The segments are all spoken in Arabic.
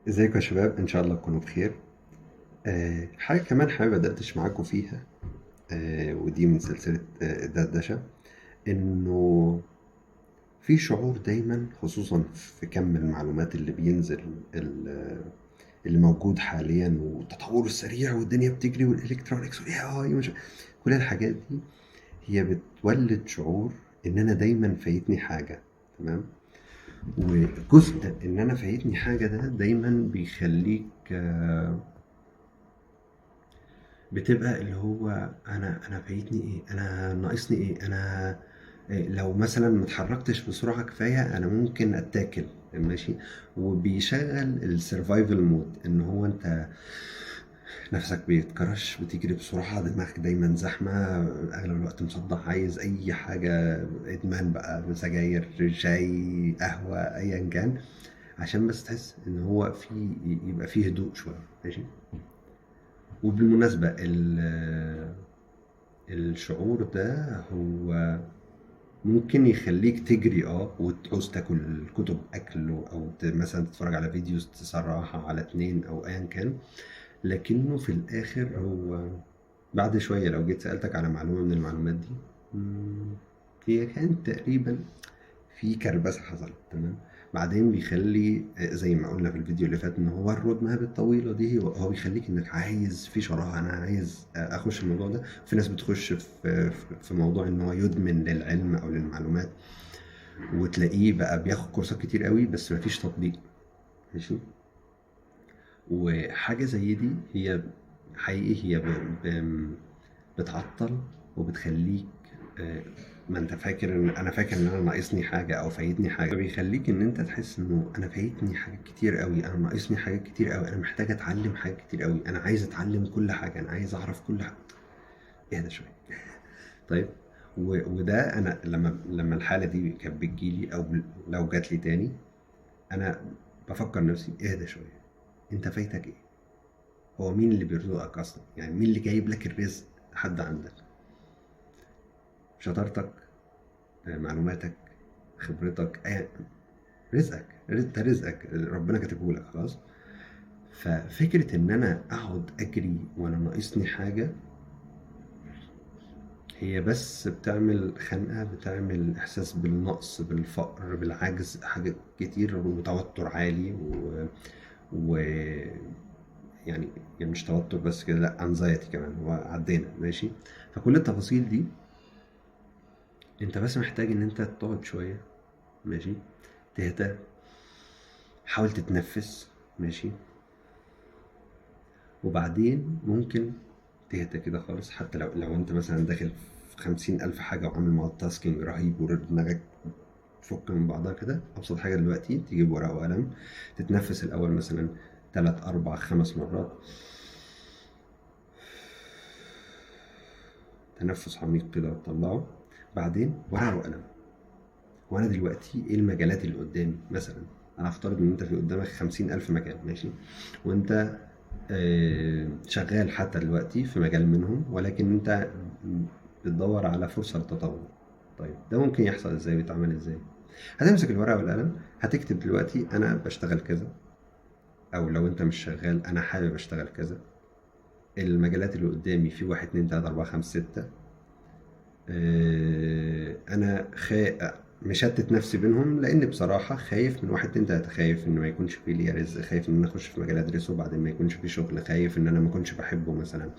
ازيكم يا شباب، ان شاء الله تكونوا بخير. حاجه كمان حابب ادردش معاكم فيها. ودي من سلسله دردشه. انه في شعور دايما، خصوصا في كم المعلومات اللي بينزل، اللي موجود حاليا، والتطور السريع والدنيا بتجري والالكترونيكس والاي اي مش كل الحاجات دي. هي بتولد شعور ان انا دايما فايتني حاجه. تمام. وجزء ان انا فايتني حاجه ده دايما بيخليك بتبقى اللي هو أنا فايتني إيه، أنا ناقصني إيه، أنا لو مثلا ما اتحركتش بسرعة كفاية أنا ممكن أتاكل. ماشي. وبيشغل السرفايفل مود، إن هو أنت نفسك بيتكرش، بتجري بسرعة، دماغك دايما زحمة، أغلب الوقت مصدع، عايز أي حاجة، إدمان بقى، سجاير، شاي، قهوة، أيا كان، عشان بس تحس إن هو في، يبقى فيه هدوء شوية. ماشي. وبالمناسبة الشعور ده هو ممكن يخليك تجري وتعوز تاكل كتب اكل، او مثلا تتفرج على فيديوز تسرعها على اتنين او ايا كان. لكنه في الاخر هو بعد شوية لو جيت سألتك على معلومة من المعلومات دي، مم، هي كانت تقريبا في كربسة حصلت. تمام. بعدين بيخلي زي ما قلنا في الفيديو اللي فات، ان هو الرود ماب الطويله دي هو بيخليك انك عايز في شراهه، انا عايز اخش الموضوع ده. في ناس بتخش في موضوع ان هو يدمن للعلم او للمعلومات، وتلاقيه بقى بياخد كورسات كتير قوي بس مفيش تطبيق. ماشي. وحاجه زي دي هي حقيقي هي بتعطل وبتخليك آه، ما انت فاكر ان انا فاكر ان انا ناقصني حاجه او فايتني حاجه، فبيخليك ان انت تحس انه انا فايتني حاجات كتير قوي، انا ناقصني حاجات كتير قوي، انا محتاج اتعلم حاجات كتير قوي، انا عايز اتعلم كل حاجه، انا عايز اعرف كل حاجه. اهدى شويه. طيب. وده انا لما الحاله دي كانت بتجيلي، او لو جات لي تاني، انا بفكر نفسي اهدى شويه. انت فايتك ايه؟ هو مين اللي بيرزقك اصلا؟ يعني مين اللي جايب لك الرزق لحد عندك؟ شطارتك، معلوماتك، خبرتك، رزقك، ده رزقك ربنا كاتبه لك خلاص. ففكرة ان انا اقعد اجري وانا ناقصني حاجة، هي بس بتعمل خنقة، بتعمل احساس بالنقص، بالفقر، بالعجز، حاجات كتير، وتوتر عالي و... يعني مش توتر بس كده، لا، انزايتي كمان، وعدينا. ماشي. فكل التفاصيل دي انت بس محتاج ان انت تقعد شوية. ماشي. تهدى، حاول تتنفس. ماشي. وبعدين ممكن تهدى كده خالص، حتى لو انت مثلا داخل في 50,000 حاجة وعامل مالتي تاسكينج رهيب، ودماغك تفك من بعضها كده، أبسط حاجة دلوقتي تجيب ورقة وقلم، تتنفس الأول مثلا 3 4 5 مرات، تنفس عميق كده وتطلعه. بعدين ورقة وقلم، وأنا دلوقتي إيه المجالات اللي قدامي مثلا؟ أنا هفترض إن أنت في قدامك 50,000 مجال. ماشي. وأنت شغال حتى دلوقتي في مجال منهم، ولكن انت بتدور على فرصة للتطور. طيب ده ممكن يحصل ازاي ويتعمل ازاي؟ هتمسك الورقة والقلم، هتكتب دلوقتي انا بشتغل كذا، او لو انت مش شغال انا حابب اشتغل كذا، المجالات اللي قدامي في 1 2 3 4 5 6، انا مشتت نفسي بينهم، لان بصراحه خايف من 1 2 3، خايف ان ما يكونش في ليا رزق، خايف ان انا اخش في مجال ادرسه وبعدين ما يكونش في شغل، خايف ان انا ما اكونش بحبه مثلا،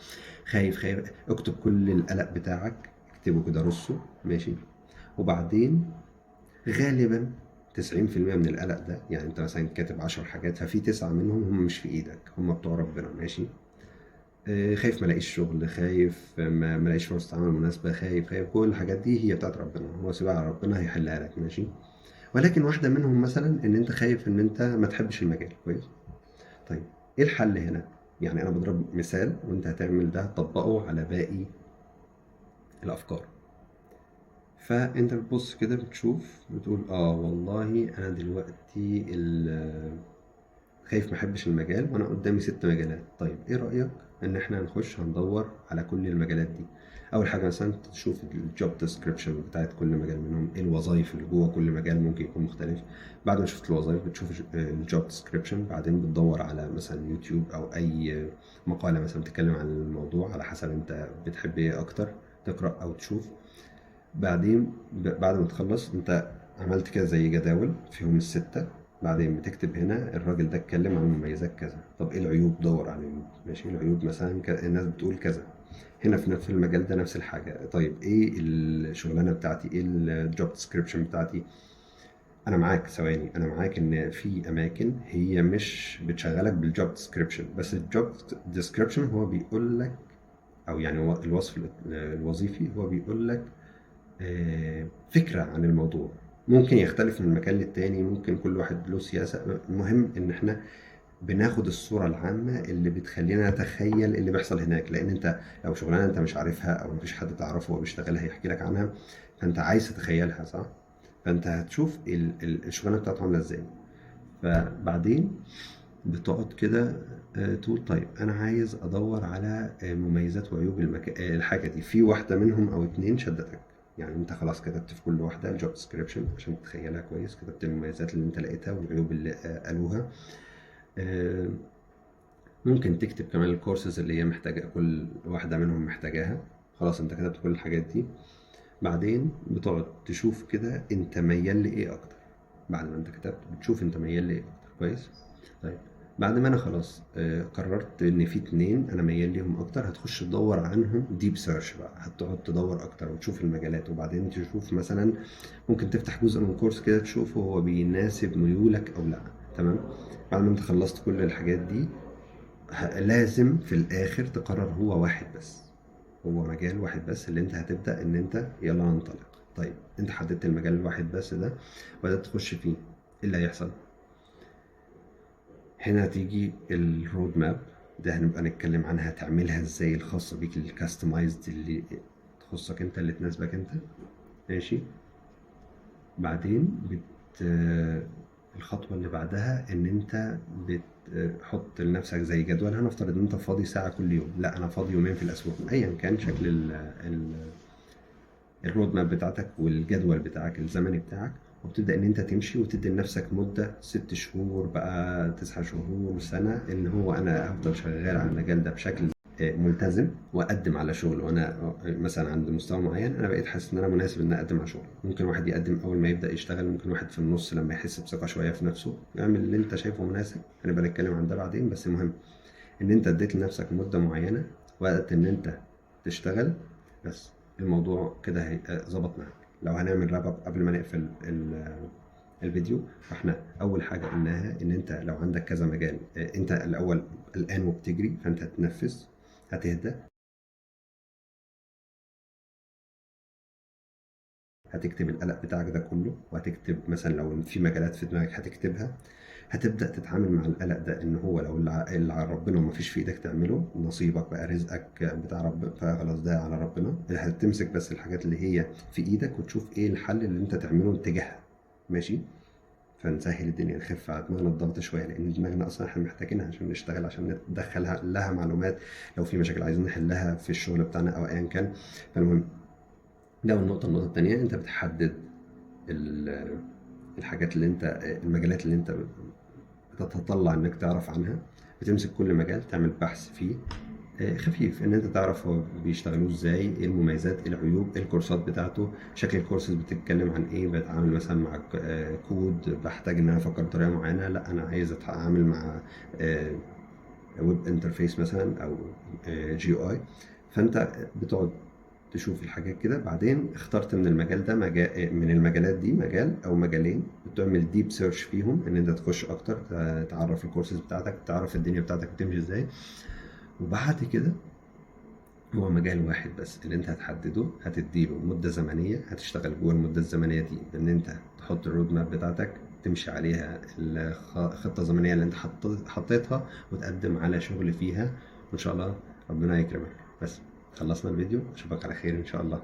خايف. اكتب كل القلق بتاعك، اكتبه كده، رصه. ماشي. وبعدين غالبا 90% من القلق ده، يعني انت مثلا كاتب 10 حاجات، ففي 9 منهم هم مش في ايدك، هم بتوع ربنا. ماشي. خايف ما الاقيش شغل، خايف ما الاقيش فرصة عمل مناسبة، خايف كل الحاجات دي هي بتاعت ربنا، هو سيبها على ربنا هيحلها لك. ماشي. ولكن واحدة منهم مثلا ان انت خايف ان انت ما تحبش المجال كويس. طيب ايه الحل هنا؟ يعني انا بضرب مثال وانت هتعمل ده تطبقه على باقي الافكار. فانت بتبص كده، بتشوف، بتقول والله انا دلوقتي خايف ما احبش المجال، وانا قدامي 6 مجالات. طيب ايه رأيك ان احنا هنخش هندور على كل المجالات دي؟ اول حاجه مثلا تشوف الجوب ديسكريبشن بتاعت كل مجال منهم، ايه الوظائف اللي جوه كل مجال ممكن يكون مختلف. بعد ما شفت الوظائف بتشوف الجوب ديسكريبشن، بعدين بتدور على مثلا يوتيوب او اي مقاله مثلا بتتكلم عن الموضوع على حسب انت بتحب ايه اكتر، تقرا او تشوف. بعدين بعد ما تخلص انت عملت كده زي جداول فيهم الستة، بعدين بتكتب هنا الراجل ده اتكلم عن مميزات كذا، طب ايه العيوب، دور على العيوب. ماشي، العيوب مثلا الناس بتقول كذا. هنا في المجال ده نفس الحاجة، طيب ايه الشغلانة بتاعتي، ايه الجوب ديسكريبشن بتاعتي. انا معاك، ثواني، انا معاك ان في اماكن هي مش بتشغلك بالجوب ديسكريبشن، بس الجوب ديسكريبشن هو بيقول لك، او يعني هو الوصف الوظيفي هو بيقول لك فكرة عن الموضوع. ممكن يختلف من مكان للتاني، ممكن كل واحد له سياسة. المهم ان احنا بناخد الصورة العامة اللي بتخلينا نتخيل اللي بيحصل هناك، لان انت لو شغلانة انت مش عارفها او مفيش حد تعرفه هو بيشتغلها يحكي لك عنها، فانت عايز تتخيلها، صح؟ فانت هتشوف الشغلانة بتاعته عاملة ازاي. فبعدين بتقعد كده تقول طيب انا عايز ادور على مميزات وعيوب الحاجه دي، في واحده منهم او اتنين شدتك. يعني انت خلاص كتبت في كل واحده الجوب ديسكريبشن عشان تتخيلها كويس، كتبت المميزات اللي انت لقيتها والعيوب اللي قالوها. آه، ممكن تكتب كمان الكورسز اللي هي محتاجه، كل واحده منهم محتاجاها. خلاص انت كتبت كل الحاجات دي. بعدين بتقعد تشوف كده انت ميال لايه اكتر. بعد ما انت كتبت بتشوف انت ميال لايه اكتر. كويس. طيب بعد ما انا خلاص قررت ان في اتنين انا ميال ليهم اكتر، هتخش تدور عنهم ديب سيرش بقى، هتقعد تدور اكتر وتشوف المجالات، وبعدين تشوف مثلا ممكن تفتح جزء من كورس كده تشوفه هو بيناسب ميولك او لا. تمام. بعد ما انت خلصت كل الحاجات دي لازم في الاخر تقرر هو واحد بس، هو مجال واحد بس اللي انت هتبدأ ان انت يلا ننطلق. طيب انت حددت المجال الواحد بس ده وبدأت تخش فيه، ايه اللي هيحصل؟ هنا هتيجي الرود ماب، ده هنبقى نتكلم عنها تعملها ازاي، الخاصة بيك الكاستمايزد اللي تخصك انت اللي تناسبك انت. ماشي. بعدين الخطوة اللي بعدها ان انت بتحط لنفسك زي جدول. هنفترض ان انت فاضي ساعة كل يوم، لا انا فاضي يومين في الاسبوع، ايا كان شكل الرود ماب بتاعتك والجدول بتاعك الزمني بتاعك. وبتبدأ إن أنت تمشي وتدي لنفسك مدة 6 شهور بقى، 9 شهور، سنة، إن هو أنا أفضل شغال على المجال ده بشكل ملتزم، وأقدم على شغل. وأنا مثلا عند مستوى معين أنا بقيت حاسس إن أنا مناسب إن أقدم على شغل. ممكن واحد يقدم أول ما يبدأ يشتغل، ممكن واحد في النص لما يحس بثقة شوية في نفسه يعمل اللي أنت شايفه مناسب. هنبقى نتكلم عن ده بعدين، بس المهم ان انت اديت لنفسك مدة معينة وقت ان انت تشتغل. بس الموضوع كده ظبط معاك. لو هنعمل راب اب قبل ما نقفل الفيديو، فاحنا اول حاجة قلناها ان انت لو عندك كذا مجال، انت الاول قلقان وبتجري، فانت هتتنفس، هتهدى، هتكتب القلق بتاعك ده كله، وهتكتب مثلا لو في مجالات في دماغك هتكتبها. هتبدأ تتعامل مع القلق ده ان هو لو اللي على ربنا وما فيش في ايدك تعمله، نصيبك بقى، رزقك بتاع رب، فخلاص ده على ربنا. هتمسك بس الحاجات اللي هي في ايدك وتشوف ايه الحل اللي انت تعمله اتجاهها. ماشي. فنسهل الدنيا، نخف على دماغنا الضغط شويه، لان دماغنا اصلا احنا محتاجينها عشان نشتغل، عشان ندخلها لها معلومات لو في مشاكل عايزين نحلها في الشغل بتاعنا او ايا كان. فالمهم ده. النقطه الثانيه انت بتحدد الحاجات اللي انت، المجالات اللي انت بتتطلع انك تعرف عنها. بتمسك كل مجال تعمل بحث فيه خفيف، ان انت تعرف هو بيشتغلوا ازاي، ايه المميزات، ايه العيوب، ايه الكورسات بتاعته، شكل الكورسز بتتكلم عن ايه، بتعامل مثلا مع كود، بحتاج ان انا افكر بطريقه معينه، لا انا عايز اتعامل مع ويب انترفيس مثلا او جي اي. فانت بتقعد تشوف الحاجات كده. بعدين اخترت من المجال ده من المجالات دي مجال او مجالين، بتعمل ديب سيرش فيهم، ان انت تخش اكتر، تعرف الكورسز بتاعتك، تعرف الدنيا بتاعتك بتمشي ازاي. وبعد كده هو مجال واحد بس اللي انت هتحدده، هتديله مدة زمنية، هتشتغل جوه المدة الزمنية دي ان انت تحط الرود ماب بتاعتك، تمشي عليها الخطة الزمنية اللي انت حطيتها، وتقدم على شغل فيها، وان شاء الله ربنا يكرمك. بس خلصنا الفيديو، اشوفك على خير ان شاء الله.